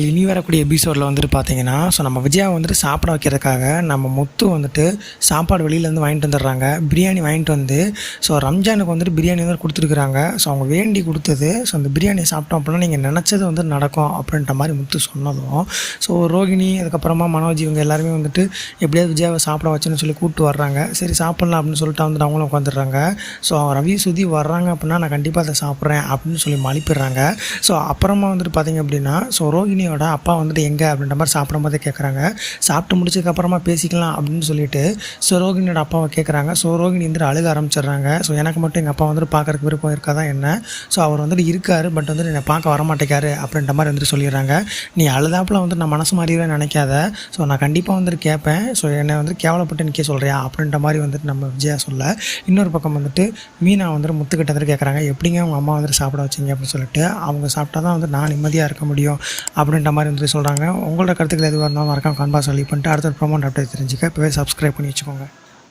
இனி வரக்கூடிய எபிசோடில் வந்துட்டு பார்த்தீங்கன்னா, நம்ம விஜயா வந்துட்டு சாப்பிட வைக்கிறதுக்காக நம்ம முத்து வந்துட்டு சாப்பாடு வெளியிலேருந்து வாங்கிட்டு வந்துடுறாங்க. பிரியாணி வாங்கிட்டு வந்து ரம்ஜானுக்கு வந்துட்டு பிரியாணி வந்து கொடுத்துருக்குறாங்க. அவங்க வேண்டி கொடுத்தது. அந்த பிரியாணி சாப்பிட்டோம் அப்படின்னா நீங்கள் நினச்சது வந்து நடக்கும் அப்படின்ற மாதிரி முத்து சொன்னதும் ரோகிணி அதுக்கப்புறமா மனோஜ் இவங்க எல்லாருமே வந்துட்டு எப்படியாவது விஜயாவை சாப்பிட வச்சுன்னு சொல்லி கூப்பிட்டு வர்றாங்க. சரி சாப்பிட்லாம் அப்படின்னு சொல்லிட்டு வந்துட்டு அவங்களும் உட்காந்துடுறாங்க. ரவி சுதி வர்றாங்க அப்படின்னா நான் கண்டிப்பாக அதை சாப்பிட்றேன் அப்படின்னு சொல்லி மலிப்பிடுறாங்க. அப்புறமா வந்துட்டு பார்த்தீங்க அப்படின்னா ரோகிணியோட அப்பா வந்துட்டு எங்கே அப்படின்ற மாதிரி சாப்பிடும் போதே கேட்குறாங்க. சாப்பிட்டு முடிச்சதுக்கப்புறமா பேசிக்கலாம் அப்படின்னு சொல்லிட்டு ரோகிணியோட அப்பாவை கேட்குறாங்க. ரோகிணி வந்துட்டு அழுக ஆரம்பிச்சிடுறாங்க. எனக்கு மட்டும் எங்கள் அப்பா வந்துட்டு பார்க்குறதுக்கு விருப்பம் இருக்காதான் என்ன, அவர் வந்துட்டு இருக்காரு, பட் வந்துட்டு என்னை பார்க்க வரமாட்டேக்காரு அப்படின்ற மாதிரி வந்துட்டு சொல்லிடுறாங்க. நீ அழுதாப்பில் வந்துட்டு நான் மனசு மாறிவே நினைக்காத, நான் கண்டிப்பாக வந்துட்டு கேட்பேன், என்னை வந்துட்டு கேவலப்பட்டு நிற்க சொல்கிறியா அப்படின்ற மாதிரி வந்துட்டு நம்ம விஜயா சொல்ல, இன்னொரு பக்கம் வந்துட்டு மீனா வந்துட்டு முத்துக்கிட்ட வந்துட்டு கேட்குறாங்க, எப்படிங்க அவங்க அம்மா வந்துட்டு சாப்பிட வச்சிங்க அப்படின்னு சொல்லிட்டு. அவங்க சாப்பிட்டா தான் வந்து நான் நிம்மதியாக இருக்க முடியும் அப்படின்ற மாதிரி வந்துட்டு சொல்கிறாங்க. உங்களோட கருத்துக்கள் எதுவாக இருந்தாலும் மறக்காம கான்பாஸ் லீவ் பண்ணிட்டு அடுத்த ப்ரோமோட் அப்டேட் தெரிஞ்சுக்க இப்போவே சப்ஸ்கிரைப் பண்ணி வச்சுக்கோங்க.